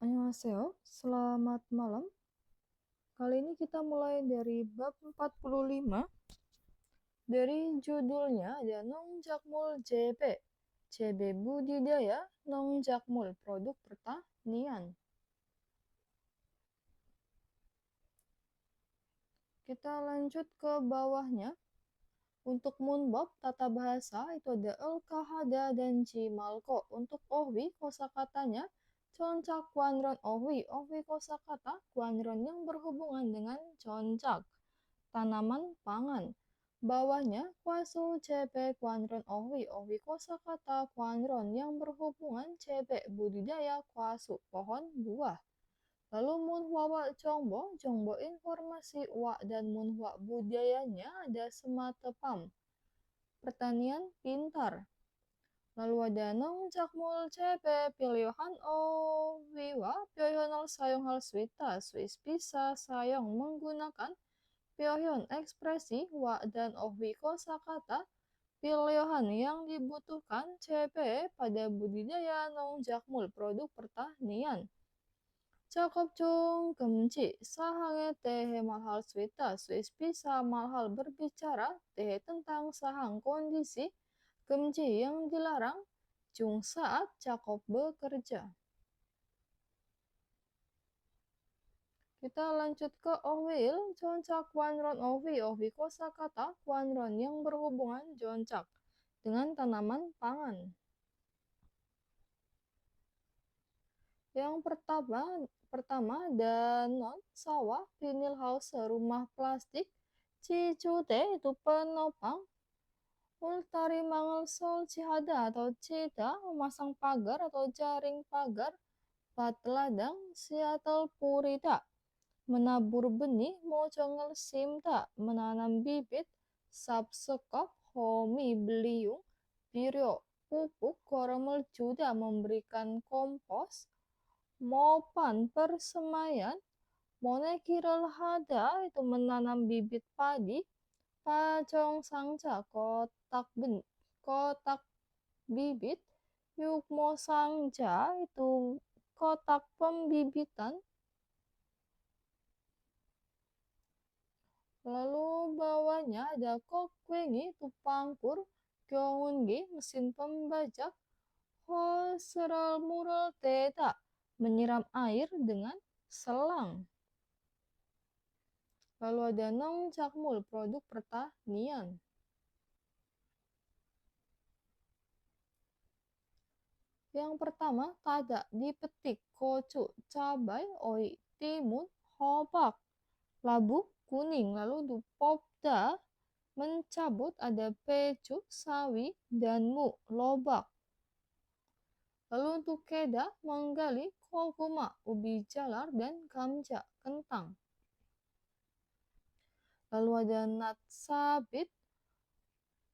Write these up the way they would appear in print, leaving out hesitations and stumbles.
Annyeonghaseyo, selamat malam. Kali ini kita mulai dari bab 45. Dari judulnya ada Nongjakmul JB, JB Budidaya, Nongjakmul Produk Pertanian. Kita lanjut ke bawahnya. Untuk munbab tata bahasa itu ada Al-Kahada dan Jimalko. Untuk ohwi kosakatanya Concak Kuanron ohwi. Ohwi kosakata Kuanron yang berhubungan dengan concak. Tanaman pangan. Bawahnya kuasu CP Kuanron ohwi. Ohwi kosakata Kuanron yang berhubungan CP budidaya kuasu pohon buah. Lalu munhwa wa jongbo, jongbo informasi wa dan munhwa budayanya ada sematepam. Pertanian pintar. Lalu ada nongjakmul CP pilihan o wiwa pyohyonal sayong hal swita Swiss bisa sayong menggunakan pyohyon ekspresi wa dan ohwi kosakata pilihan yang dibutuhkan CP pada budidaya nongjakmul produk pertanian. Cakap cung gemci sahange tehe malhal swita Swiss bisa malhal berbicara tehe tentang sahang kondisi gemci yang dilarang cung saat cakap bekerja. Kita lanjut ke ohwil joncak kuanron ohwi ohwi kosakata kuanron yang berhubungan joncak dengan tanaman pangan. Yang pertama danon sawah vinyl house rumah plastik cicute itu penopang ultari mangel sol cihada atau ceda memasang pagar atau jaring pagar patladang Seattle purita menabur benih mojongel simta menanam bibit sabsekop homi beliung biryo pupuk koromel juda memberikan kompos mopan persemaian monekirel hada itu menanam bibit padi pacong sangca kotak bibit yukmo sangca itu kotak pembibitan. Lalu bawahnya ada kokwengi itu pangkur kyongungi mesin pembajak hoseral mural teta menyiram air dengan selang. Lalu ada nongjakmul produk pertanian. Yang pertama tada dipetik kocu cabai oi timun hobak labu kuning. Lalu dupopda mencabut ada pecu sawi dan mu lobak. Lalu untuk keda menggali kokuma ubi jalar dan kamja kentang. Lalu ada natsabit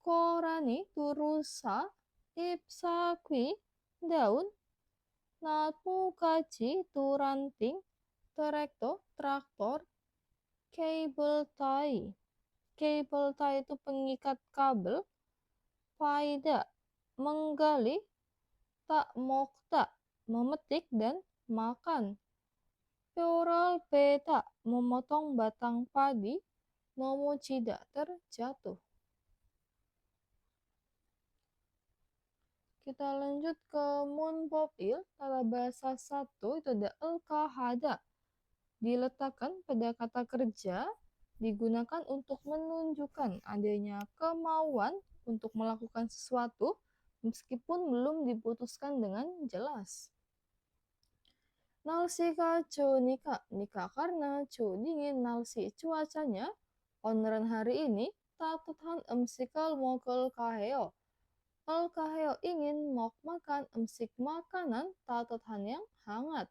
korani turusa ipsakwi daun natmu kaji turanting terekto traktor cable tie itu pengikat kabel faida menggali tak mokta memetik dan makan Peural beta memotong batang padi nomo tidak terjatuh. Kita lanjut ke munbopil tata bahasa 1 itu ada al-kahada diletakkan pada kata kerja digunakan untuk menunjukkan adanya kemauan untuk melakukan sesuatu meskipun belum diputuskan dengan jelas. Nalsika cu nika karena cu dingin nalsi cuacanya oneran hari ini tatuthan emsikal mokel kaheo. Al kaheo ingin mok makan emsik makanan tatuthan yang hangat.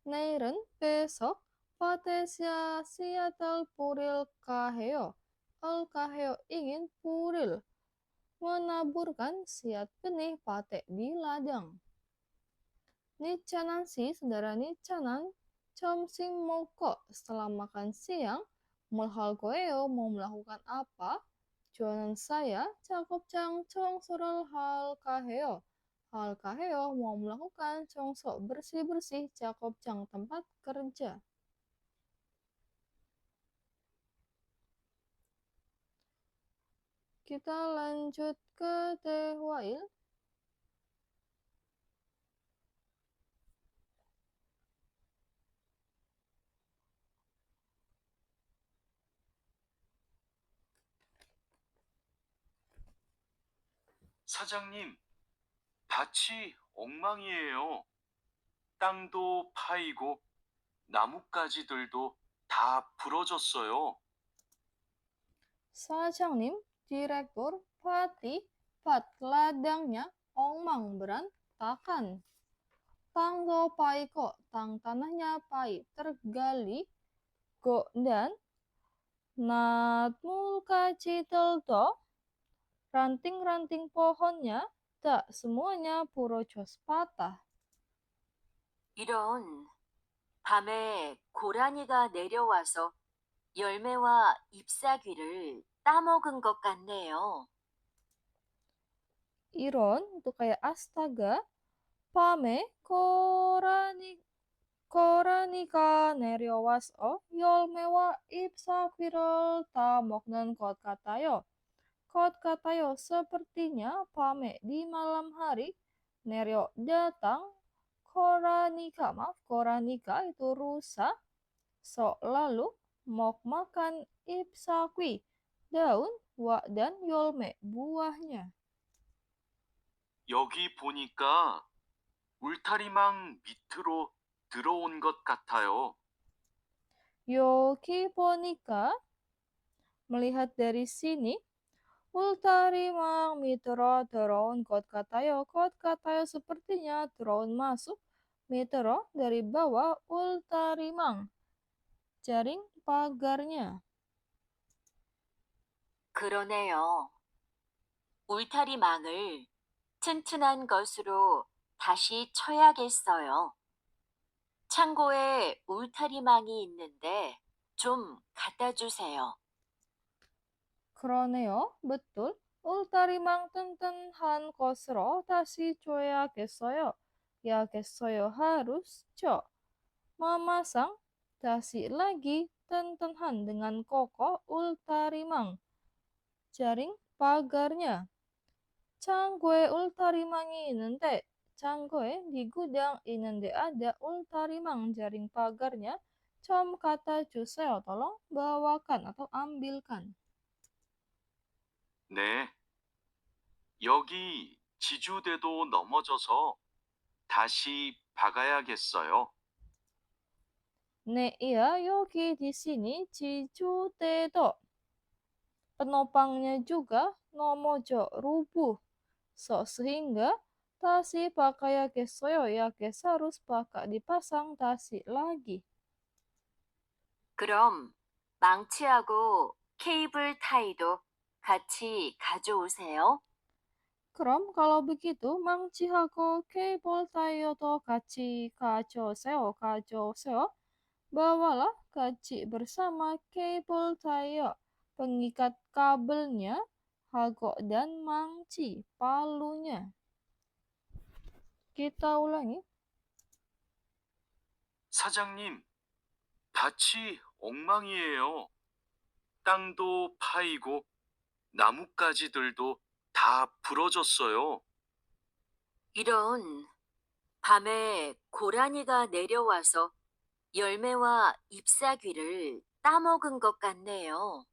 Neiren besok patesia Seattle puril kaheo. El Kaheo ingin Puril menaburkan siat benih pate di ladang. Nicanan si saudara Nicanan Chomsing Moko setelah makan siang Mulhal Goeo mau melakukan apa? Jualan saya cakup cang cong surul hal kaheo. Hal kaheo mau melakukan congsok bersih-bersih cakup cang tempat kerja. Kita lanjut ke Tehwail. 사장님, 밭이 엉망이에요. 땅도 파이고 나뭇가지들도 다 부러졌어요. Sa장님, Direktur, Pati, Pat ladangnya ongmang berantakan. Tanggo paiko, tang tanahnya pai tergali, go dan nat mulka citelto, ranting-ranting pohonnya tak semuanya purocos patah. 이런, 밤에 고라니가 내려와서 열매와 잎사귀를 따먹은 것 같네요. Iron itu kayak astaga, pame korani가 내려와서 열매와 잎사귀를 따먹는 것 같아요. Kot katayo sepertinya pame di malam hari Nereo datang Koranika itu rusa so lalu mok makan ipsakwi daun wa dan yolme buahnya. 여기 보니까 울타리망 밑으로 들어온 것 같아요. Yoki Bonika melihat dari sini Ultarimang mitro terowon kot katayo sepertinya terowon masuk mitro dari bawah ultarimang jaring pagarnya. 그러네요. 울타리망을 튼튼한 것으로 다시 쳐야겠어요. 창고에 울타리망이 있는데 좀 갖다 주세요. 그러네요. betul. 울타리망 튼튼한 것으로 다시 줘야겠어요. 야겠어요. harus 줘. memasang 다시 lagi 튼튼한 dengan kokoh ultarimang jaring pagarnya. 창고에 울타리망이 있는데 창고에 di gudang 있는데 ada ultarimang jaring pagarnya. 좀 갖다 주세요. tolong bawakan atau ambilkan. 네, 여기 지주대도 넘어져서 다시 박아야겠어요. 네, iya, yogi di sini Cicutedo. Penopangnya juga Nomojo rubuh. So sehingga tasi pakai kesoyo ya harus pakai dipasang tasi lagi. 그럼 망치하고 케이블 타이도 같이 가져오세요. Krom kalau begitu mangcihako kabel tayoto kaci kaco bawalah kaci bersama kabel tayo pengikat kabelnya hago dan mangci palunya. Kita ulangi. 사장님, 밭이 엉망이에요. 땅도 파이고 나뭇가지들도 다 부러졌어요. 이런, 밤에 고라니가 내려와서 열매와 잎사귀를 따먹은 것 같네요.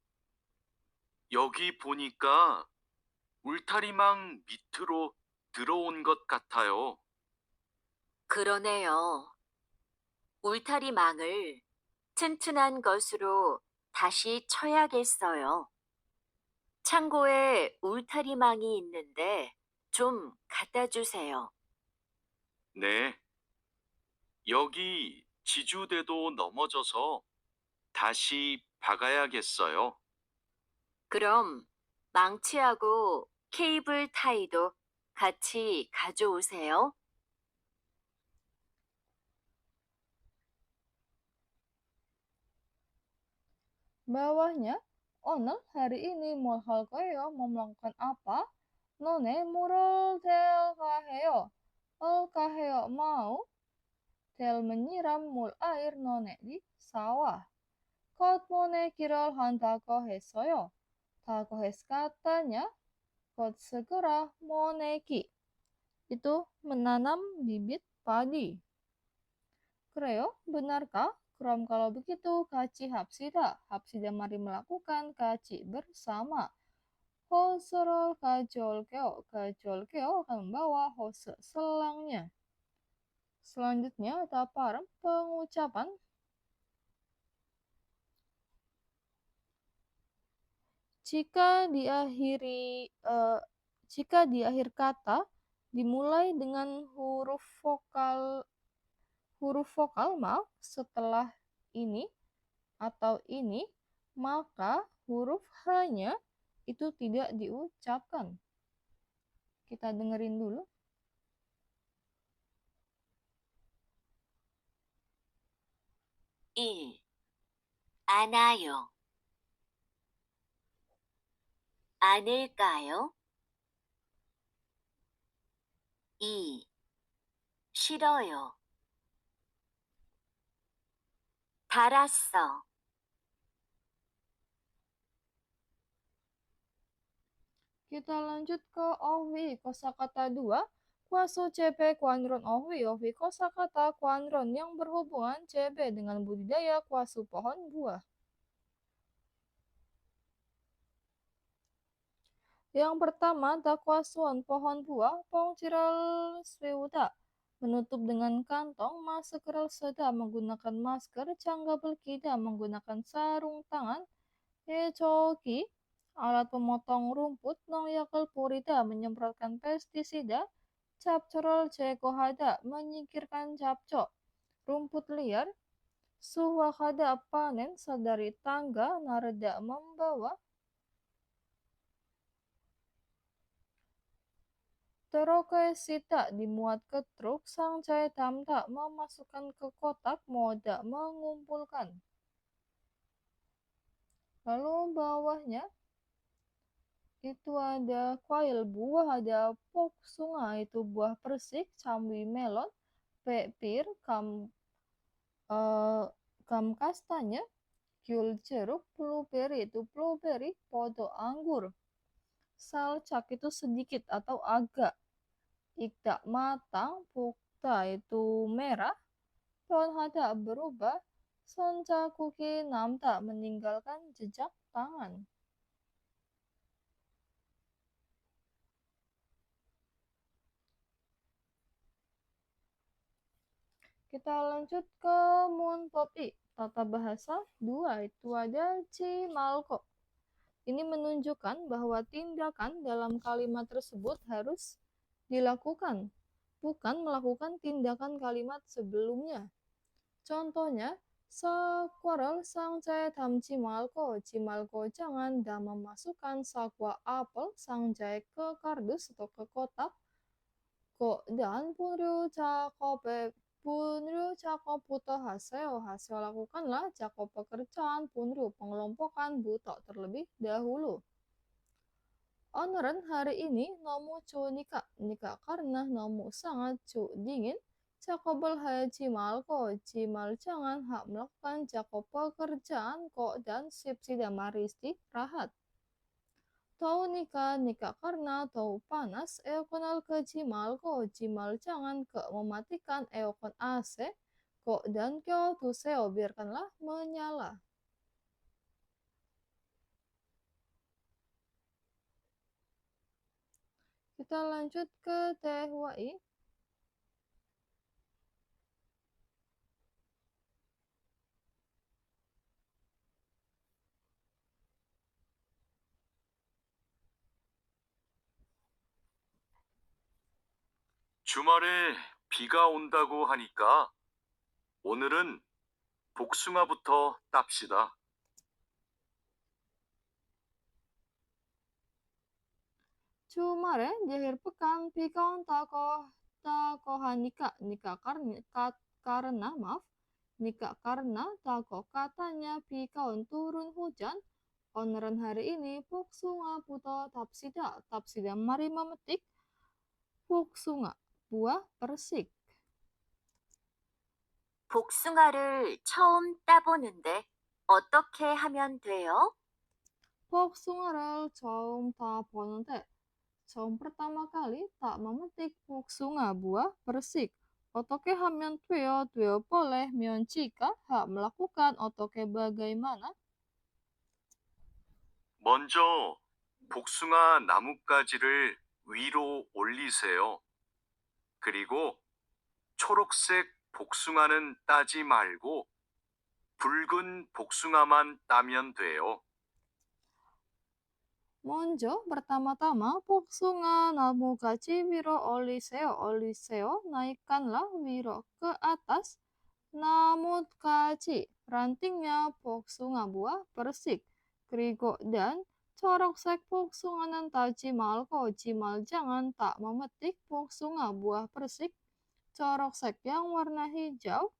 여기 보니까 울타리망 밑으로 들어온 것 같아요. 그러네요. 울타리망을 튼튼한 것으로 다시 쳐야겠어요. 창고에 울타리망이 있는데 좀 갖다 주세요. 네, 여기 지주대도 넘어져서 다시 박아야겠어요. 그럼 망치하고 케이블 타이도 같이 가져오세요. Bawahnya, Onel hari ini Molhal Koyo mau melakukan apa? None mural del kaheo. El kaheo mau del menyiram mul air none di sawah. Kot mone kirol hanta kohesoyo. Ta kohes katanya, kot segera moneki. Itu menanam bibit padi. Kreo, benarkah? Krom kalau begitu, kaci hapsida. Hapsida mari melakukan kaci bersama. Hoserol kajol keo. Kajol keo akan membawa hose selangnya. Selanjutnya, taparem pengucapan. Jika di akhir kata dimulai dengan huruf vokal maaf setelah ini atau ini, maka huruf H-nya itu tidak diucapkan. Kita dengerin dulu. 안아요. 안을까요? 싫어요. 달았어. Kita lanjut ke Ohwi, kosakata 2. Kuaso CP Kuanron Ohwi, Ohwi kosakata Kuanron yang berhubungan CB dengan budidaya kuasu pohon buah. Yang pertama, dakwasuan pohon buah, pongciral sweuda, menutup dengan kantong, maskerel seda menggunakan masker, cangga belkida menggunakan sarung tangan, ecoki, alat pemotong rumput, nongyakel purida menyemprotkan pestisida, capcorol cekohada menyingkirkan capcok, rumput liar, suwakada panen sadari tangga, nareda membawa, Terokesita dimuat ke truk, sang cahaya tamta memasukkan ke kotak, moda mengumpulkan. Lalu bawahnya itu ada kuil buah, ada pok sungai, itu buah persik, camwi melon, pepir, kam kastanya, kyul jeruk, blueberry itu blueberry, podo anggur. Salcak itu sedikit atau agak. Ikdak matang, pukta itu merah, Tonhada berubah, Soncakuki Namta meninggalkan jejak tangan. Kita lanjut ke Munpopi, tata bahasa 2, itu ada Cimalko. Ini menunjukkan bahwa tindakan dalam kalimat tersebut harus dilakukan, bukan melakukan tindakan kalimat sebelumnya. Contohnya, Sakwaral sang cai tam cimalko, cimalko jangan dan memasukkan sakwa apel sang cai ke kardus atau ke kotak, kok dan punryu cakop buto haseo, haseo lakukanlah cakop pekerjaan punryu pengelompokan buto terlebih dahulu. Onoren hari ini nomu cu nikah karena nomu sangat cu dingin. Cakobel hai cimal ko, cimal jangan hak melakukan cakop pekerjaan kok dan sipsida maristi rahat. Tau nikah karena tau panas, eokonal ke cimal ko, cimal jangan ke mematikan eokon AC, kok dan kyo tuseo biarkanlah menyala. Kita lanjut ke Tehwai. 주말에 비가 온다고 하니까 오늘은 복숭아부터 땁시다. 주말에 di akhir pekan 비가 온다고 하니까 katanya 비가 온 turun hujan. Oneran hari ini 복숭아부터 tapsida. Mari memetik 복숭아, buah persik. 복숭아를 처음 따보는데 어떻게 하면 돼요? 복숭아를 처음 타보는데 처음 pertama kali tak memetik 복숭아 buah persik. Otoke hamen tweo boleh mencika hak melakukan otoke bagaimana? 먼저 복숭아 나뭇가지를 위로 올리세요. 그리고 초록색 복숭아는 따지 말고 붉은 복숭아만 따면 돼요. Monjo pertama-tama 복숭아 namu gaji wiro oliseo naikkanlah wiro ke atas namun gaji rantingnya 복숭아 buah persik kerigo dan 초록색 복숭아는 따지 말고 jimal jangan tak memetik 복숭아 buah persik 초록색 yang warna hijau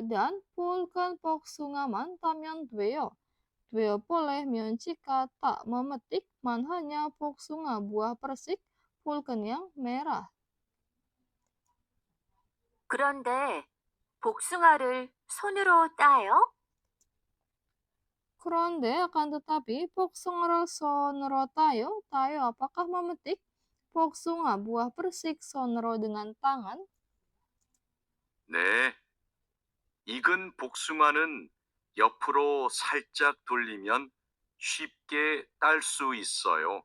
dan 붉은 복숭아만 따면 돼요. boleh jika tak memetik hanya 복숭아 buah persik 붉은 yang merah. 그런데 복숭아를 손으로 따요? Kronde akan tetapi 복숭아를 손으로 tayo apakah memetik 복숭아 buah persik 손으로 dengan tangan? 네, 익은 복숭아는 옆으로 살짝 돌리면 쉽게 딸 수 있어요.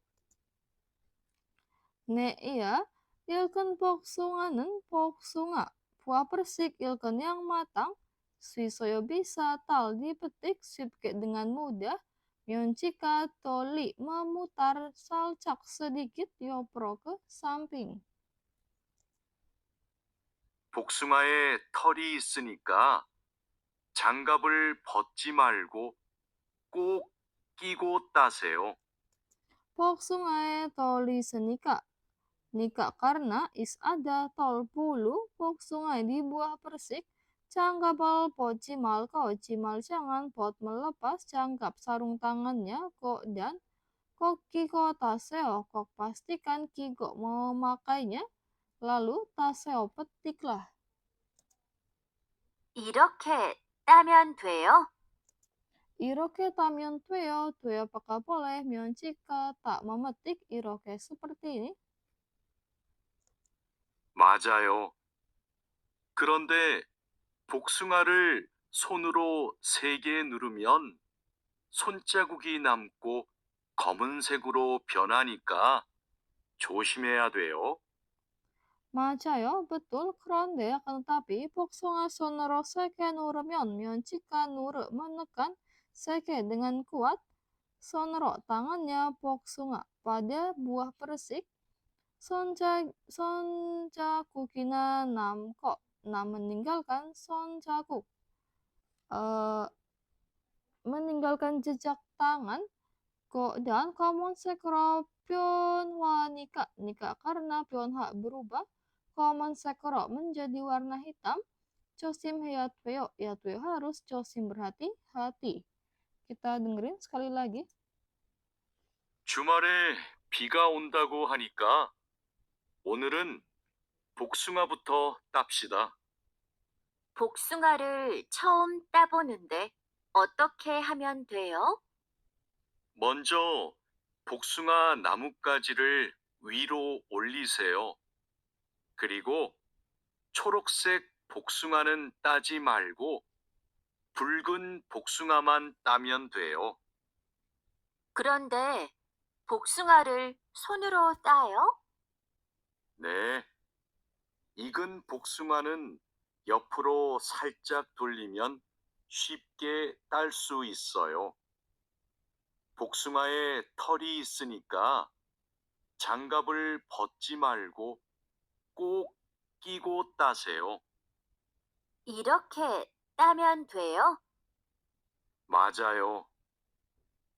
Ne iya, ilken 복숭아는 복숭아 buah persik ilken yang matang Swisoyo bisa tal dipetik sipke dengan mudah Myoncika toli memutar salcak sedikit yopro ke samping. 복숭아에 털이 있으니까 장갑을 벗지 말고 꼭 끼고 따세요. 복숭아에 toli senika. Nika karena ada tol bulu 복숭아에 di buah persik. Canggapal po cimal jangan pot melepas canggap sarung tangannya kok dan kok kiko taseo kok pastikan kiko memakainya lalu taseo petiklah. 이렇게 따면 돼요? Iroke tamion tweo apakah boleh jika tak memetik iroke seperti ini? 맞아요. 그런데 복숭아를 손으로 세게 누르면 손자국이 남고 검은색으로 변하니까 조심해야 돼요. 맞아요, betul. 그런데 akan tetapi 복숭아 손으로 세게 누르면 jika menekan 세게 dengan kuat 손으로 tangannya 복숭아 pada buah persik sonjagukina namko meninggalkan sonjaguk eh, meninggalkan jejak tangan dan common sekro pionhwa nika karena pionhwa berubah common sekro menjadi warna hitam Chosim heyatweo harus chosim berhati-hati. Kita dengerin sekali lagi. 주말에 비가 온다고 하니까 오늘은 복숭아부터 땁시다. 복숭아를 처음 따보는데 어떻게 하면 돼요? 먼저 복숭아 나뭇가지를 위로 올리세요. 그리고 초록색 복숭아는 따지 말고 붉은 복숭아만 따면 돼요. 그런데 복숭아를 손으로 따요? 네. 익은 복숭아는 옆으로 살짝 돌리면 쉽게 딸 수 있어요. 복숭아에 털이 있으니까 장갑을 벗지 말고 꼭 끼고 따세요. 이렇게 따면 돼요? 맞아요.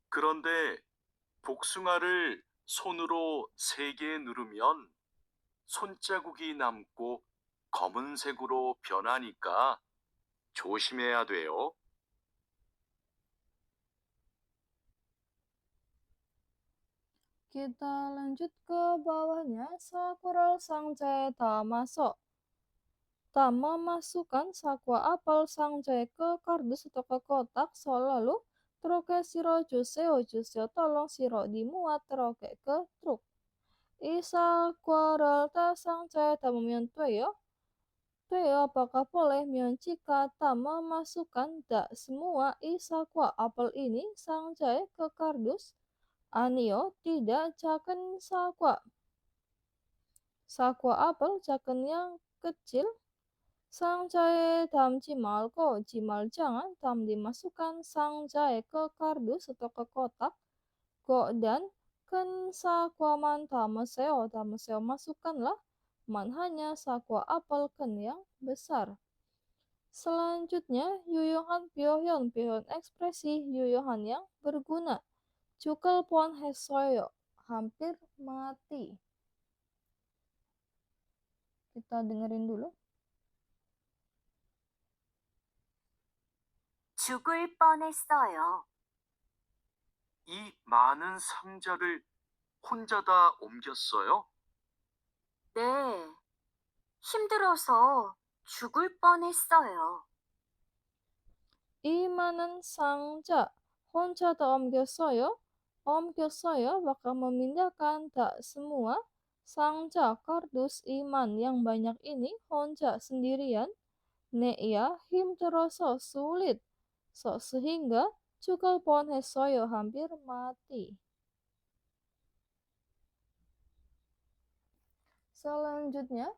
그런데 복숭아를 손으로 세게 누르면 손자국이 남고 검은색으로 변하니까 조심해야 돼요. Kita lanjut ke bawahnya. Sakura Sanjay Tamaso. Tama masukkan sakwa apel Sanjay ke kardus atau ke kotak, lalu troke siro juseo juseo tolong siro dimuat troke ke truk. Isa kuaral ta Sanjay Tama mion tuyo. Tuyo apakah boleh mion jika Tama masukkan tak semua isa kwa apel ini Sanjay ke kardus? Anio tidak caken sakwa. Sakwa apel caken yang kecil. Sanjay tam cimal ko, cimal jangan tam dimasukkan sanjay ke kardus atau ke kotak. Go dan ken sakwa man tamaseo masukkanlah man hanya sakwa apel ken yang besar. Selanjutnya, yuyuhan piohyon ekspresi yuyuhan yang berguna. Cukal pon hesoyo, hampir mati. Kita dengerin dulu. 죽을 뻔했어요. 이 많은 상자를 혼자 다 옮겼어요? 네, 힘들어서 죽을 뻔했어요. Imanan sangja, 혼자 다 옮겼어요. 옮겼어요, bakal memindahkan tak semua sangja kardus iman yang banyak ini 혼자 sendirian. Neia 힘들어서 sulit. So sehingga 죽을 뻔했어요, hampir mati. Selanjutnya,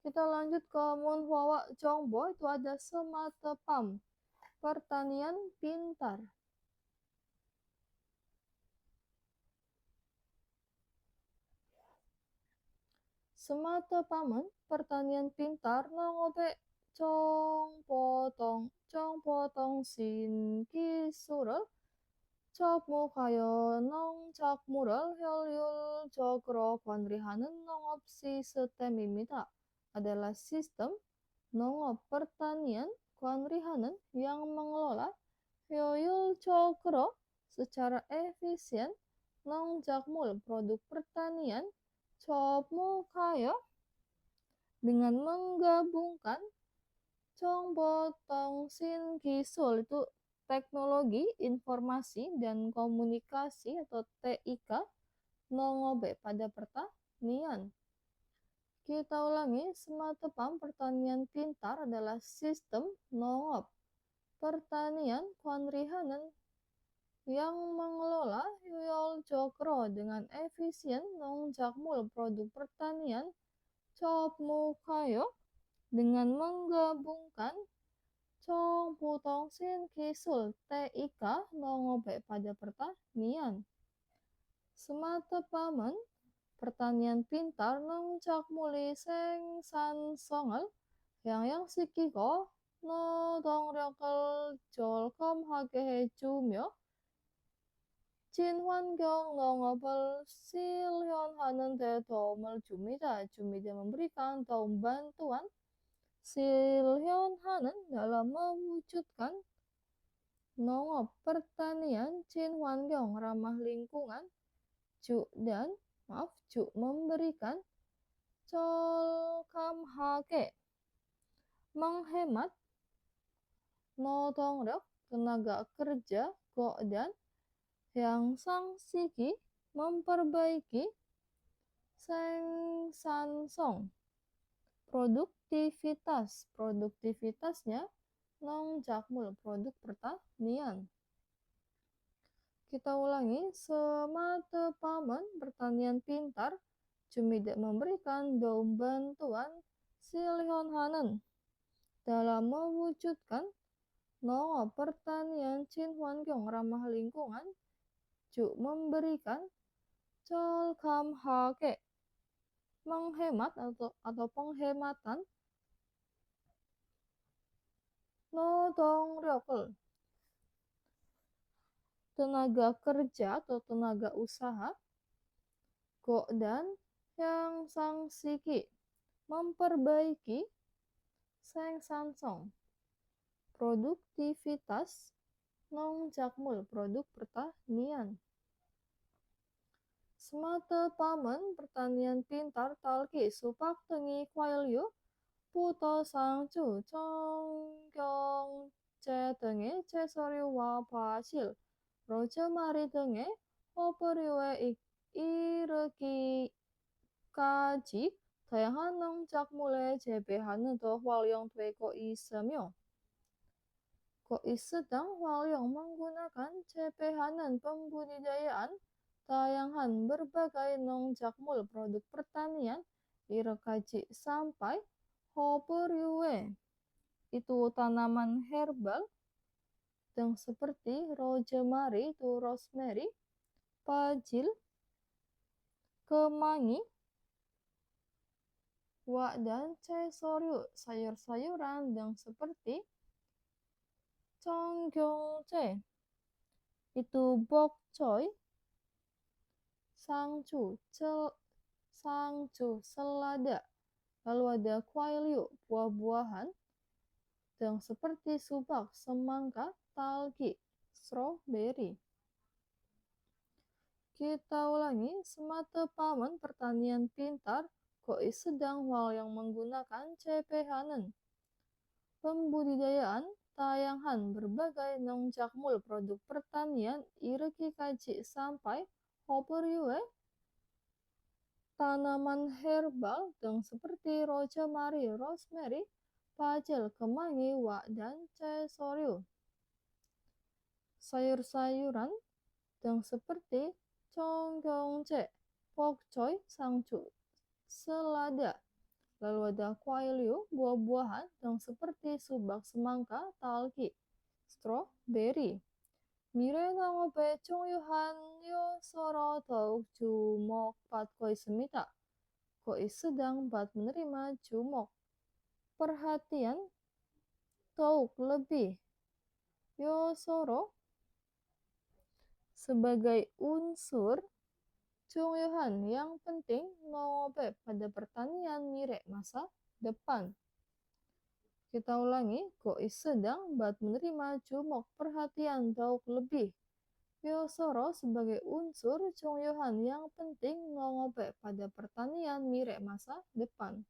kita lanjut ke Munhwawa Jongbo, itu ada Sematepam, pertanian pintar. Sematepam은 pertanian pintar nangobe 정보통 신기술을 접목하여 농작물을 효율적으로 관리하는 농업 시스템입니다. Adalah sistem 농업 pertanian 관리하는 yang mengelola 효율적으로 secara efisien 농작물 produk pertanian 접목하여 dengan menggabungkan 정보통신 기술 itu teknologi informasi dan komunikasi atau TIK nongobe pada pertanian. Kita ulangi, Sematepam pertanian pintar adalah sistem nongop pertanian kuanrihanan yang mengelola Yuyol Jokro dengan efisien nongjakmul produk pertanian Chopmukayo dengan menggabungkan Chongputongsin Kisul TIK nongobe pada pertanian. Sematepam은 pertanian pintar nongjakmuli 생산성을 양양시키고 노동력을 절감하게 해주며 친환경 농업을 실현하는 데 도움을 줍니다. memberikan atau bantuan 실현하는 dalam mewujudkan 농업 pertanian 친환경 ramah lingkungan memberikan 절감하게 menghemat 노동력 tenaga kerja dan yang sangsigi memperbaiki 생산성 produktivitasnya nongjakmul produk pertanian. Kita ulangi, Sematepam은 pertanian pintar jumida memberikan daun bantuan 실현하는 dalam mewujudkan 농업 pertanian 친환경 ramah lingkungan memberikan 절감하게 menghemat atau penghematan 노동력을 tenaga kerja atau tenaga usaha dan yang sang siki memperbaiki seng sansong produktivitas nong jakmul produk pertanian. Semata pamen pertanian pintar talki supak tengi kwailyu puto sangcu congkyong ce tenge ce soryu wa pasil roja mari tenge operiwe ireki kaji dayangan nong jakmule jebehan to hwalyong tweko isemyo. Koi sedang Hwalyong menggunakan cepehanan pembudidayaan tayangan berbagai nongjakmul produk pertanian irekaji sampai hoperyue itu tanaman herbal yang seperti rosemary itu rosemary, pajil, kemangi, dan cesoryu sayur-sayuran yang seperti conggyongce itu bok choy, sangcu, selada, lalu ada kwailyu, buah-buahan yang seperti subak, semangka, talgi, strawberry. Kita ulangi, semata pamen pertanian pintar, koi sedang yang menggunakan cepehanan pembudidayaan tayangan berbagai nongjakmul produk pertanian ireki kaji sampai hoperyue tanaman herbal yang seperti rosemary, pajil, kemangi, dan cesoryu. Sayur-sayuran yang seperti conggyongce, pokcoy, sangcu, selada. Lalu ada kwailyu, buah-buahan yang seperti subak, semangka, talgi, strawberry. Mire nangope chongyuhan yo soro tauk jumok pat koi semita. Koi sedang bat menerima jumok. Perhatian tauk lebih. Yo soro sebagai unsur Chongyuhan yang penting nangope pada pertanian mire masa depan. Kita ulangi, koi sedang bat menerima jumok perhatian tauk lebih. Yosoro sebagai unsur Chongyuhan yang penting nangope pada pertanian mire masa depan.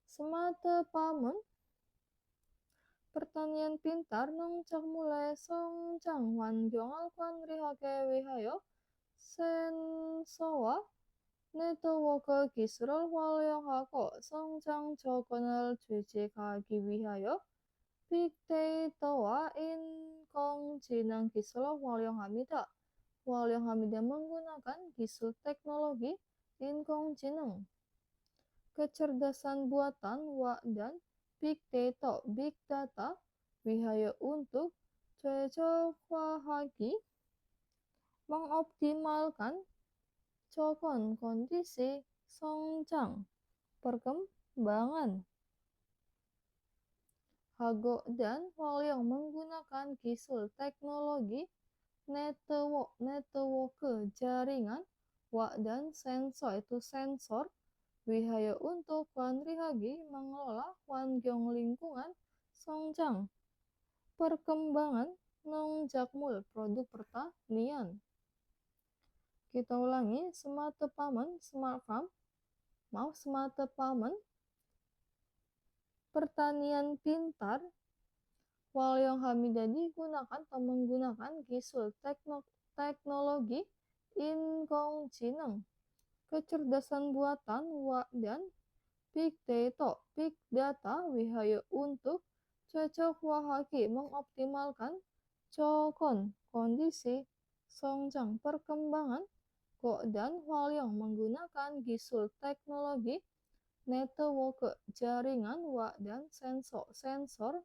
Semata pamen pertanian pintar nong cakmule songcang wangyongal kwan rihake wihayo sensowa neto woke kisrol hwalyong hako songcang jokonal juji kagi wihayo bigte towa in kong jinang kislo hwalyong hamida. Hwalyong hamida menggunakan gisul teknologi in kong jinang kecerdasan buatan dan big data wihayo untuk cocok mengoptimalkan cokon kondisi songcang perkembangan. Hago dan Hwalyong menggunakan gisul teknologi network jaringan dan sensor wihayo untuk wan rihagi mengelola wangyong lingkungan songcang perkembangan nongjakmul produk pertanian. Kita ulangi, semata pamen pertanian pintar Hwalyong hamida digunakan atau menggunakan gisul teknologi in kong jineng kecerdasan buatan dan big data wihayo untuk cocok wahaki mengoptimalkan cokon kondisi songcang perkembangan dan Hwalyong menggunakan gisul teknologi network jaringan dan sensor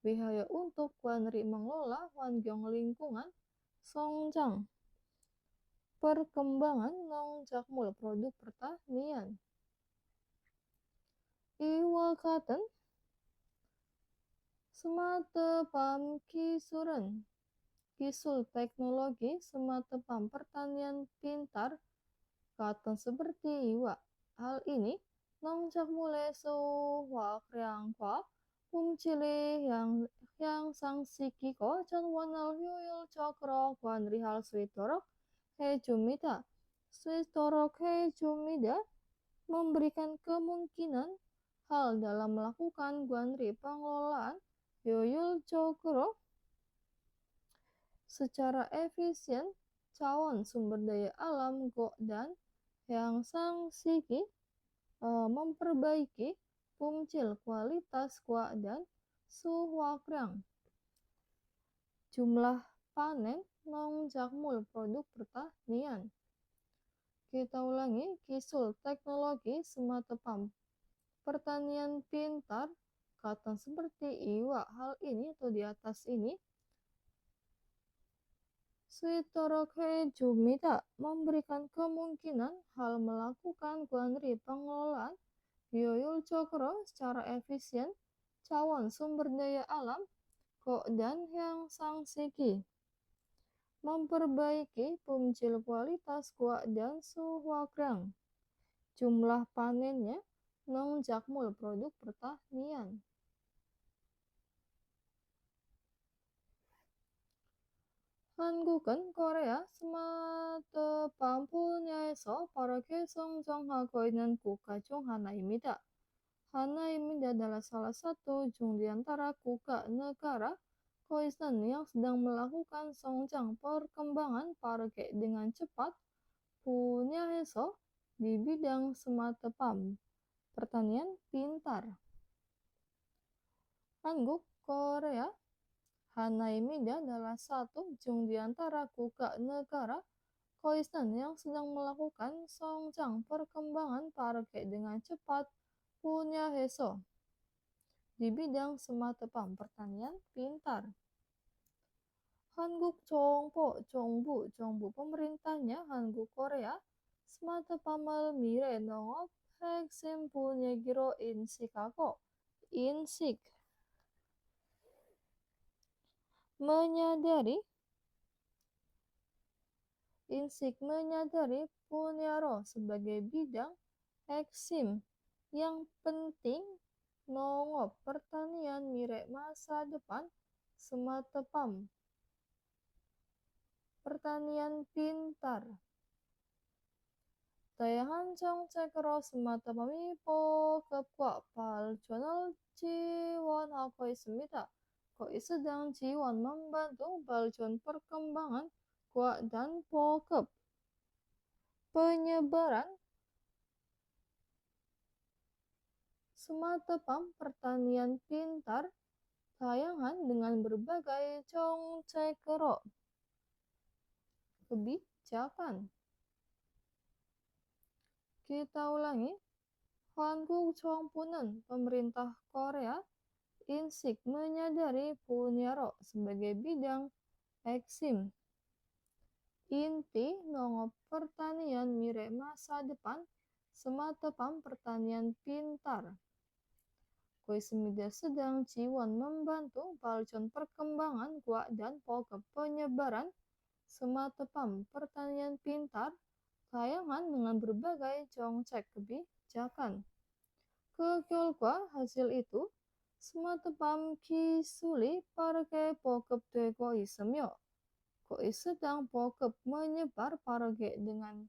wihayo untuk wanri mengelola wangyong lingkungan songcang perkembangan nongjakmul produk pertanian. Iwakaten semata pam kisuren Kisul teknologi sematepam pertanian pintar katan seperti iwa. Hal ini nongjak mulai suwa kriang kwa cili yang sang siki ko chan wanal yuyul cokro kwan rihal switorok he jumida. Switorok he jumida memberikan kemungkinan hal dalam melakukan guanri pengelolaan yuyul cokro secara efisien cawan sumber daya alam go dan yang sang siki memperbaiki pumcil kualitas kwa dan suhuakrang jumlah panen nongjakmul produk pertanian. Kita ulangi, kisul teknologi sematepam pertanian pintar kata seperti iwa. Hal ini atau di atas ini Switorokhe Jumita memberikan kemungkinan hal melakukan guanri pengelolaan Yoyul Cokro secara efisien, cawan sumber daya alam, kok dan yang sang siki. Memperbaiki pumcil kualitas kuat dan suhuakrang. Jumlah panennya nongjakmul produk pertanian. 한국은 Korea 스마트폰 분야에서 빠르게 성장하고 있는 국가 중 하나입니다. 하나입니다 adalah salah satu di antara 국가 negara koisan yang sedang melakukan 성장 perkembangan 빠르게 dengan cepat 분야에서 di bidang smartphone pertanian pintar. 한국, Korea Hanaimida adalah satu di antara 국가 negara koisan yang sedang melakukan 성장 perkembangan 빠르게 dengan cepat 분야에서 di bidang smartphone pertanian pintar. 한국 정부 pemerintahnya 한국 Korea 스마트팜을 미래 농업 핵심 분야기로 인식하고 menyadari punyaro sebagai bidang eksim yang penting nongop pertanian mirek masa depan smartphone pertanian pintar. 다양한 정책으로 스마트팜이 보급과 발전을 지원하고 있습니다. Koi sedang jiwan membantu baljon perkembangan kuat dan pokep penyebaran smartphone pertanian pintar tayangan dengan berbagai 정책으로 kebijakan. Kita ulangi, 한국 정부는 pemerintah Korea Insik menyadari punyaro sebagai bidang eksim inti nongop pertanian mirek masa depan smartphone pertanian pintar. Koismida sedang jiwan membantu baljon perkembangan kuat dan pokok penyebaran smartphone pertanian pintar tayangan dengan berbagai 정책 kebijakan. Kekel과 hasil itu 스마트팜 기술이 빠르게 보급되고 있으며 거의 sedang 보급 menyebar 빠르게 dengan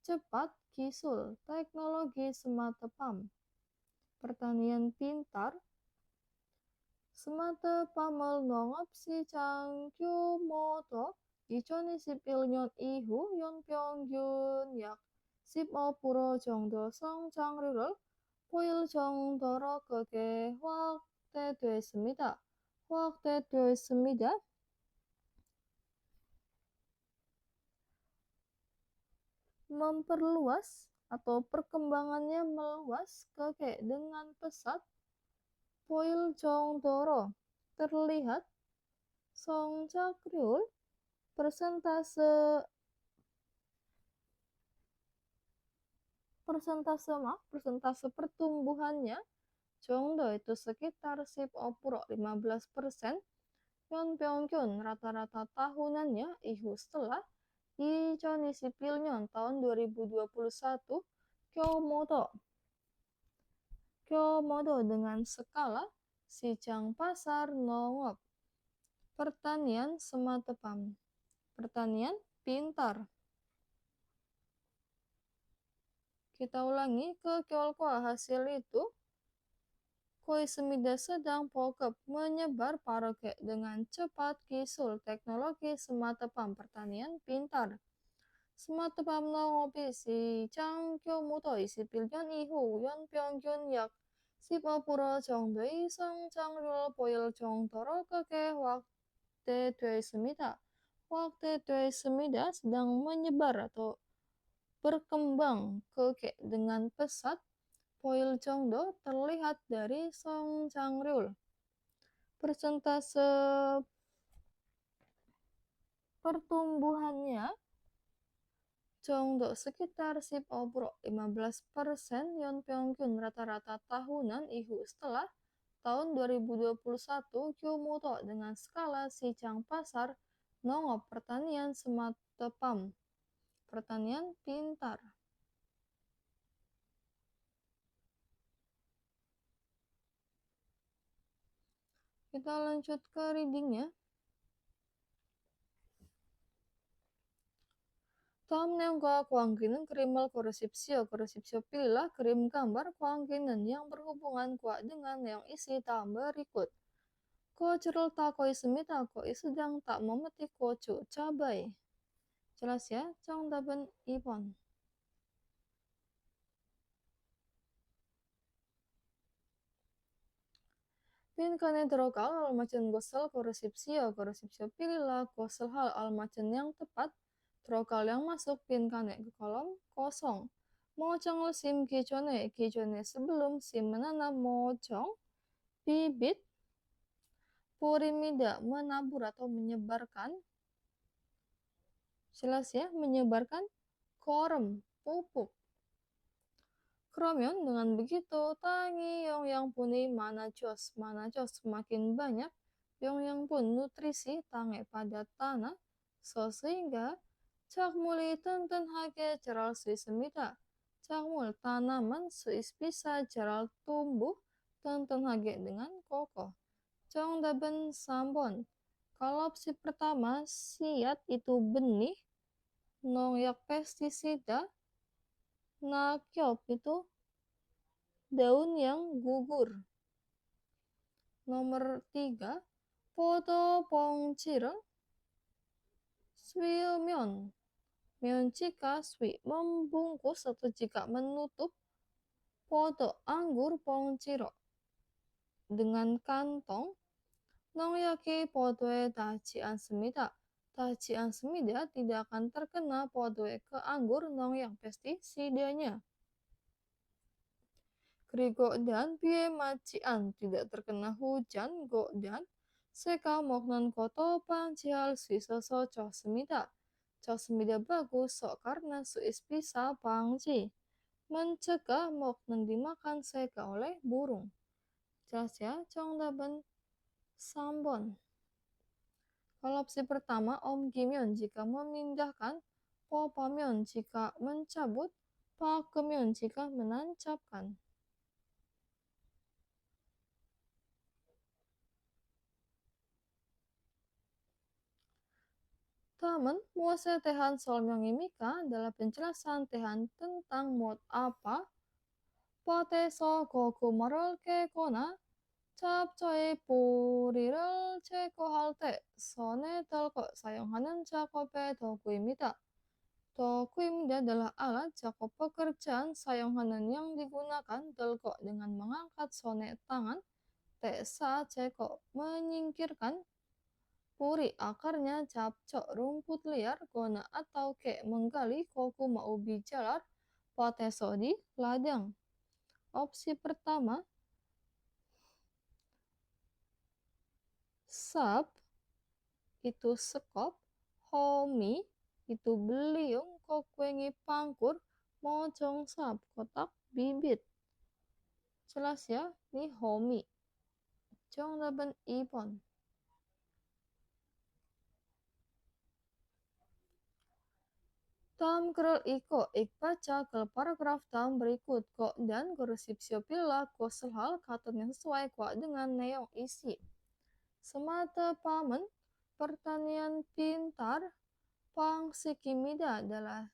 cepat kisul teknologi smartphone pertanian pintar 스마트팜을 농업 시장 규모도 2021년 이후 연평균 약 15% 정도 성장률을 보일 정도로 크게 확대되었습니다. Memperluas atau perkembangannya meluas ke dengan pesat 보일 정도로 terlihat 성장률 persentase pertumbuhannya 정도 itu sekitar 15% 현 평균 rata-rata tahunannya ihu setelah 2021년 tahun 2021 Kyomodo. Kyomodo dengan skala Sijang Pasar Nongop. Pertanian Sematepam. Pertanian pintar. Kita ulangi ke Kyolkwa hasil itu. Koi semida sedang pokok menyebar paroke dengan cepat kisul teknologi sematepam pertanian pintar. Sematepam nongopi si Changkyo muto isi piljon ihu yon pyongkyun yak 15% 정도의 성장률 보일 정도로 크게 확대됐습니다. 확대됐습니다. sedang menyebar atau berkembang dengan pesat. Poil 정도 terlihat dari 성장률. Persentase pertumbuhannya 정도 sekitar 15% yon 평균 rata-rata tahunan ihu setelah tahun 2021 Kyomoto dengan skala Sijang Pasar Nongop pertanian Sematepam. Pertanian pintar. Kita lanjut ke readingnya. 다음과 관계는 그림을 고르십시오. pilihlah krim gambar 관계는 yang berhubungan kuat dengan neong isi dalam berikut. 고추를 따고 있습니다. 거의 sedang tak memetik 고추, cabai. jelas ya? 정답은 2번. 빈칸에 들어갈 almacen gosel 고르십시오. pilihlah gosel hal almacen yang tepat. 들어갈 yang masuk 빈칸에 ke kolom kosong. 모종을 심기 전에 sebelum sim menanam mojong bibit purimida menabur atau menyebarkan. Jelas ya, menyebarkan korem, pupuk. 그러면 dengan begitu tangi 영양분이 많아져 semakin banyak 영양분 nutrisi tangi pada tanah sehingga 작물이 튼튼하게 자랄 수 있습니다. 작물 tanaman bisa jaral tumbuh 튼튼하게 dengan kokoh. 정답은 3번. Kalau opsi pertama siat itu benih, 농약 pestisida, nakjop itu daun yang gugur. Nomor 3, podo 봉지를 씌우면 jika swi membungkus atau jika menutup podo anggur 봉지로 dengan kantong 농약이 podo에 닿지 않습니다. 닿지 않습니다. tidak akan terkena podo에 ke anggur 농약 pestisidanya. 그리고 dan 비에 맞지 않 tidak terkena hujan dan 세가 먹는 것도 방지할 수 있어서 좋습니다. 좋습니다 bagus karena bisa 방지 mencegah 먹는 dimakan sega oleh burung. jelas ya? 정답은 3번. Kalau opsi pertama 옮기면 jika memindahkan, 뽑으면 jika mencabut, 바꾸면 jika menancapkan. 다음은 무엇에 대한 설명입니까? adalah penjelasan 대한 tentang mod apa, 밭에서 고구마를 깨거나 잡초의 뿌리를 제거할 때 손에 들고 사용하는 작업의 도구입니다. 도구입니다 adalah alat 작업 pekerjaan sa용hanan yang digunakan 들고 dengan mengangkat 손에 tangan, saat 제거 menyingkirkan puri akarnya 잡초 rumput liar guna atau menggali kokuma ubi jalar poteso di ladang. Opsi pertama sap itu sekop, homi itu beliung, kokwengi pangkur, mojong sap kotak bibit. jelas ya? Ini homi. 정답은 2번. Tam kerel iko ik baca ke paragraf tam berikut kok dan koresipsio pila ko hal kata yang sesuai kok dengan neong isi. Semata pamen pertanian pintar pang sikimida adalah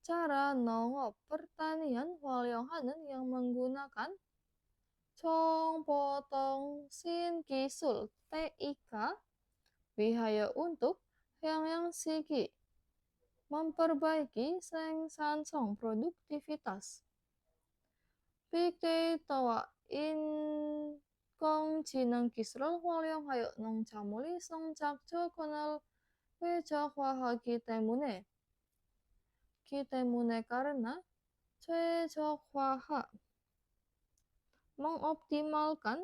cara nongop pertanian waliohanen yang menggunakan cong potong sin kisul TIK wihaya untuk yang siki memperbaiki sansong produktivitas. Big data in kong jinang kisrol walyong hayo nong camuli song cakco konal wejak wahagi temune. Kitemune karena cecok waha mengoptimalkan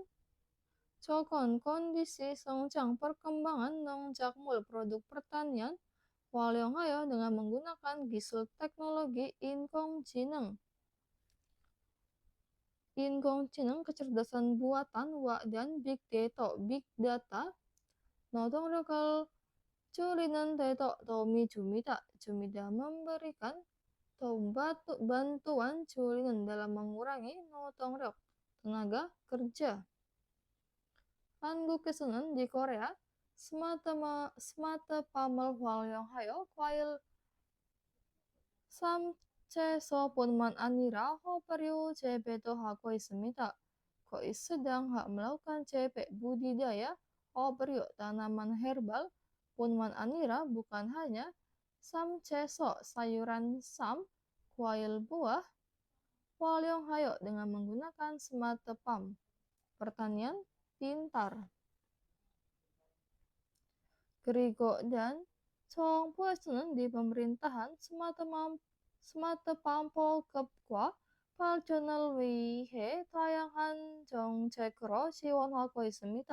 cokon kondisi songcang perkembangan nong jakmul produk pertanian walyong hayo dengan menggunakan gisul teknologi inkoncineng kecerdasan buatan dan big data notong rekal culinan teto tomi jumida memberikan bantuan culinan dalam mengurangi notong rok tenaga kerja. Hangu kesunan di Korea semata pamal walyong hayo kwail samcheso punman anira ho peryu 제배도 하고 있습니다. Koi sedang melakukan CP budidaya ho peryu tanaman herbal punman anira bukan hanya samcheso sayuran kwail buah walyong hayo dengan menggunakan semata pam pertanian pintar. Grigo dan Chong Puesunen di pemerintahan semata pampol kepkwa 발전을 위해 다양한 정책으로 지원하고 있습니다.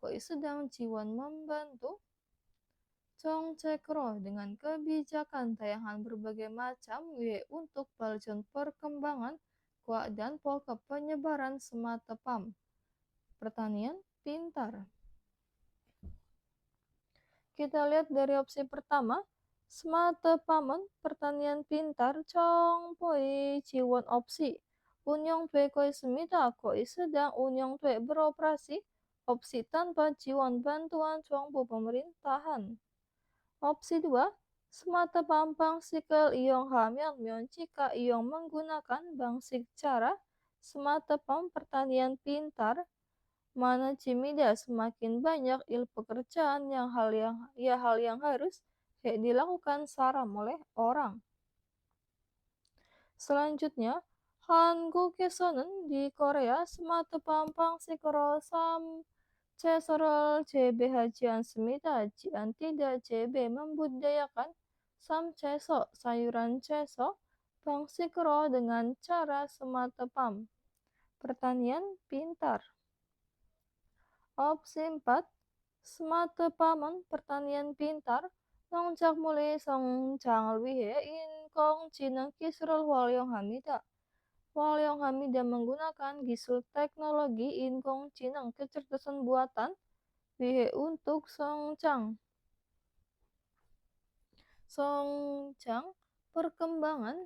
Koi sedang jiwan membantu 정책으로 dengan kebijakan tayangan berbagai macam untuk baljon perkembangan kwa dan pokok penyebaran semata pam pertanian pintar. Kita lihat dari opsi pertama, semata pamen pertanian pintar poi jiwon opsi. Unyong tue koi semita koi sedang unyong tue beroperasi opsi tanpa jiwon bantuan po pemerintahan. Opsi 2, semata pampang sikel iyong hamyang jika iyong menggunakan bangsik cara semata pam pertanian pintar mana cimida semakin banyak pekerjaan hal yang harus dilakukan saram oleh orang. Selanjutnya, Hangu Kesonen di Korea semata pampang sikoro sam cesorol JB hajian semita hajian tidak JB membudidayakan sam ceso sayuran ceso bang sikoro dengan cara semata pam pertanian pintar. Opsi 4, semata pamen pertanian pintar nongjak mulai song jangal wihe in kong jinang kisrul walyong hamida. Walyong hamida menggunakan gisul teknologi in kong jinang kecerdasan buatan wihe untuk songcang perkembangan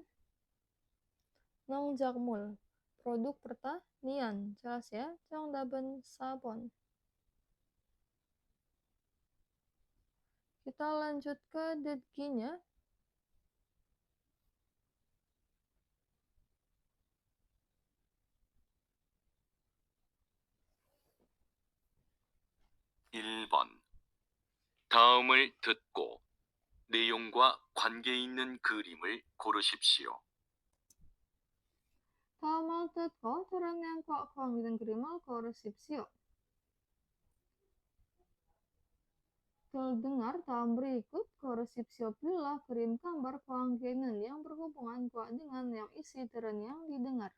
nongjak mul produk pertanian. Jelas ya, Cong daben sabon. Kita lanjut ke dedginya. (1번) 다음을 듣고 내용과 관계 있는 그림을 고르십시오. Dalam 듣고 turun yang kok dengan kerimal koresipsio. Terdengar dalam berikut koresipsio pula kirim gambar kuanggenan yang berhubungan kuat dengan yang isi terang yang didengar.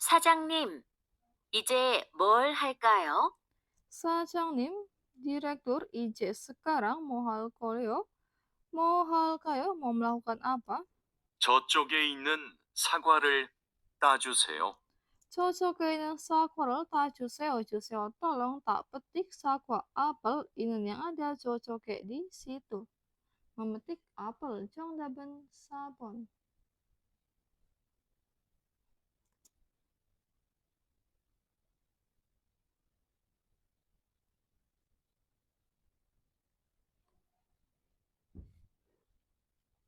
사장님, 이제 뭘 할까요? Sa장님, direktur IJ sekarang mau halkayo? Mau melakukan apa? 저쪽에 있는 사과를 따주세요. Cocoknya 있는 사과를 다 주세요. Tolong tak petik sakwa apel ini yang ada cocoknya di situ. Memetik apel. 정답은 4번.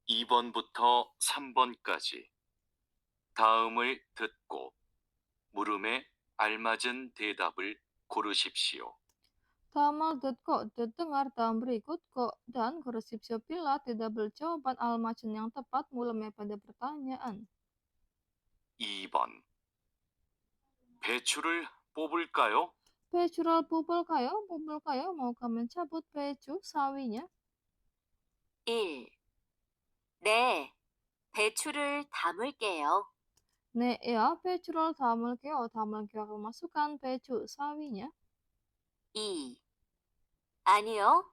2번부터 3번까지 다음을 듣고 물음에 알맞은 대답을 고르십시오. Tamal kok dengar tahun berikut kok dan resipsi pilih tidak berjawaban almacen yang tepat mulai pada pertanyaan. 2번. 배추를 뽑을까요? Pecural pupul kayo, maukah mencabut pecu sawinya? 1. 네, 배추를 담을게요. Ne, ya, pecural 담을게요, akan masukkan pecu sawinya. 2. 아니요,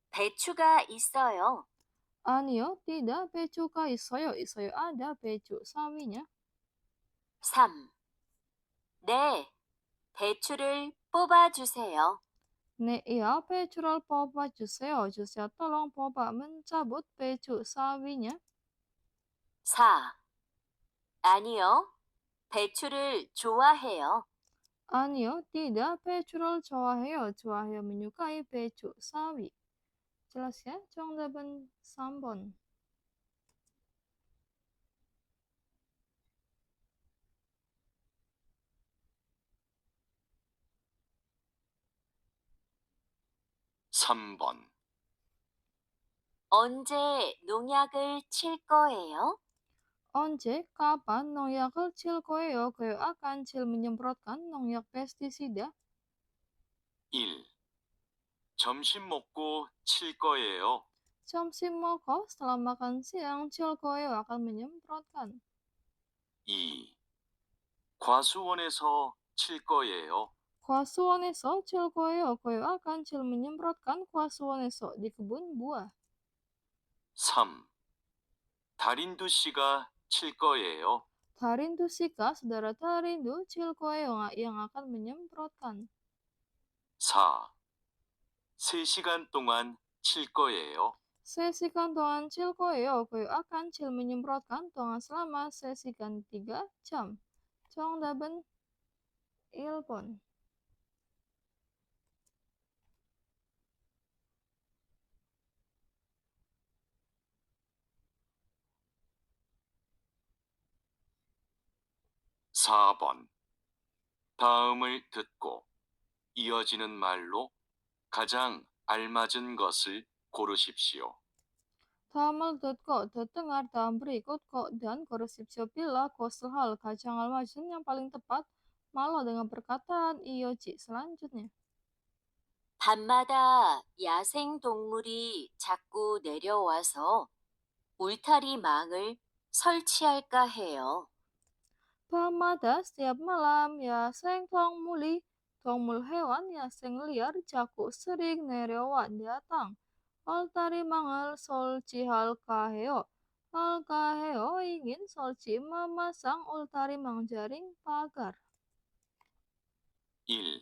배추가 있어요. Anio, tidak, pecuka isoyo ada pecu sawinya. 3. 네, 배추를 뽑아주세요. Ne, ya, pecural popa juseyo, tolong popa mencabut pecu sawinya. 4. 아니요, 배추를 좋아해요. Anio, tidak, pecural 좋아해요 menyukai pecu sawi. Jelas ya? 정답은 3번. 3번. 언제 농약을 칠 거예요? Once, kapan 농약을 칠 거예요? Kayo akan menyemprotkan 농약 pestisida. 1. 점심 먹고 칠 거예요. 점심 먹고 setelah makan siang 칠 거예요 akan menyemprotkan. 2. 과수원에서 칠 거예요. 과수원에서 칠 거예요. kayo akan menyemprotkan 과수원에서 di kebun buah. 3. 다린두 씨가 칠 거예요. Tarindu Sika, saudara Tarindu 칠 거예요 yang akan menyemprotkan. 4. 3시간 동안 칠 거예요. Sesikan 동안 칠 거예요. kayo akan menyemprotkan 동안 selama sesikan 3 jam. 정답은 1번. 4번. 다음을 듣고 이어지는 말로 가장 알맞은 것을 고르십시오. Tamal kok terdengar dalam berikut kok dan korupsi pilih kosel hal kacang almajun yang paling tepat malah dengan perkataan iyoji selanjutnya. 밤마다 야생 동물이 자꾸 내려와서 울타리 망을 설치할까 해요. Pamada setiap malam ya seng tongmul hewan ya seng liar jaku sering nerewan datang. Altari mangal solci halkaheo. Halkaheo ingin solci memasang altari mangjaring pagar. 1.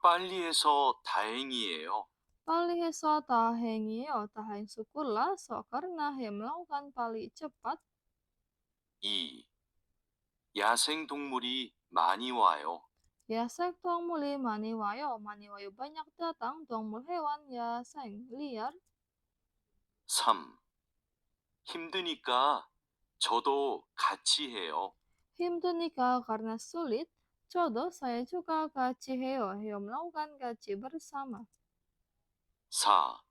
빨리 해서 다행이에요. Paliheso taheng syukurlah so karena he melakukan pali cepat. 2. 야생 동물이 많이 와요. Ya sek tongmuli mani wayo banyak datang tongmul hewan ya seng liar. 3. 힘드니까 저도 같이 해요. Himtunika karena sulit, jodoh saya juga gaji heo melakukan gaji bersama. 4.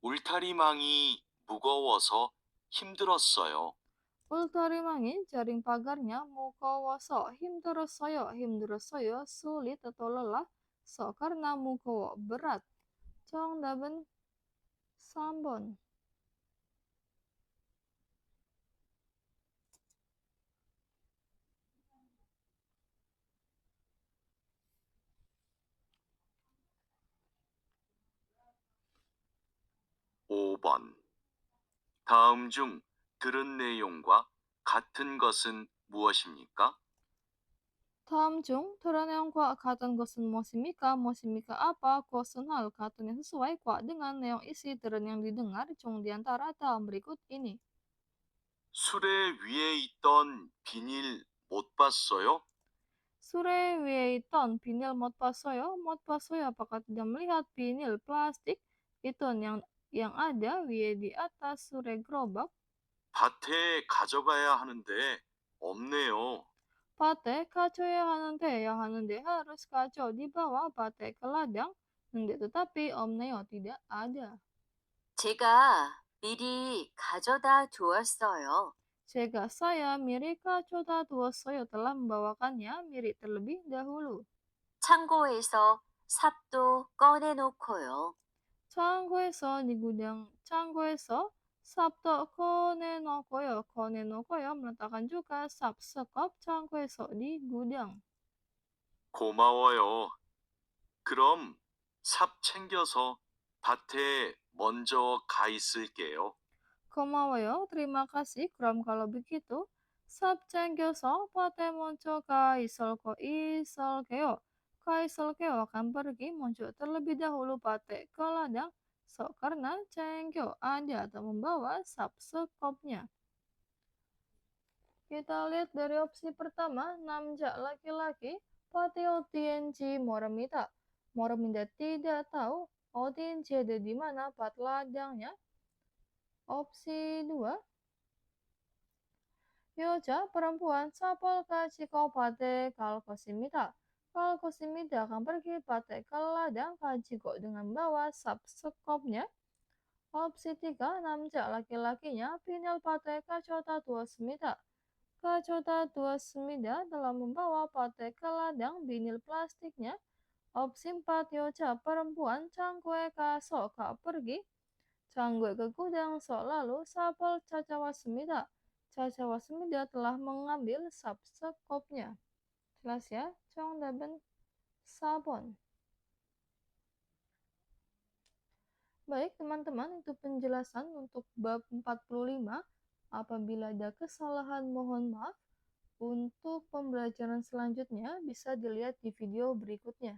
울타리망이 무거워서 힘들었어요. Ultarimangi jaring pagarnya mukowoso himdorosoyo sulit atau lelah so karena mukowo berat. 정답은 3번. 5번. 다음 중 들은 내용과 같은 것은 무엇입니까? 다음 중 드러내용과 같은 것은 무엇입니까? 무엇입니까? apa? 것은 hal. 같은 yang sesuai kuat dengan neong isi terun yang didengar 중 di antara dalam berikut ini. 수레 위에 있던 비닐 못 봤어요? Sure 위에 있던 비닐 못 봤어요? 못 봤어요. Apakah tidak melihat vinil plastik itu yang ada 위에 di atas sure gerobak? 밭에 가져가야 하는데 없네요. 밭에 가져야 하는데 harus kacau di bawah 밭에 ke ladang. 근데 tetapi 없네요. Tidak ada. 제가 미리 가져다 두었어요. Saya milik kacoda duassoyo telah membawakannya mirik terlebih dahulu. 창고에서 삽도 꺼내놓고요. 창고에서 삽도 꺼내놓고요. meletakkan juga sab sekop 창고에서 di gudang. 고마워요. 그럼 삽 챙겨서 밭에 먼저 가 있을게요. 고마워요. terima kasih. Kram kalau begitu, sab 챙겨서 밭에 먼저 가 있을게요. Akan pergi muncul terlebih dahulu 밭에 ke ladang. So, karena 챙겨 ada atau membawa sab sekopnya. Kita lihat dari opsi pertama, namja laki-laki, pati 어디인지 모릅니다. 모릅니다 tidak tahu, 어디인지 ada di mana, 밭 ladangnya. Opsi 2, 여자, perempuan, sapol 가지고 밭에 갈 것입니다. 갈 것입니다 akan pergi 밭에 ke ladang 가지고 dengan bawa sab sekopnya. Opsi 3, namja laki-lakinya, 비닐 밭에 가져다 두었습니다. 가져다 두었습니다 telah membawa 밭에 ke ladang vinil plastiknya. Opsi 4, 여자, perempuan, 창고에 가서 pergi. Cangguek ke gudang lalu sapol 찾아왔습니다. 찾아왔습니다 telah mengambil sab sekopnya. Jelas ya? 정답은 4번. Baik teman-teman, itu penjelasan untuk bab 45. Apabila ada kesalahan mohon maaf. Untuk pembelajaran selanjutnya bisa dilihat di video berikutnya.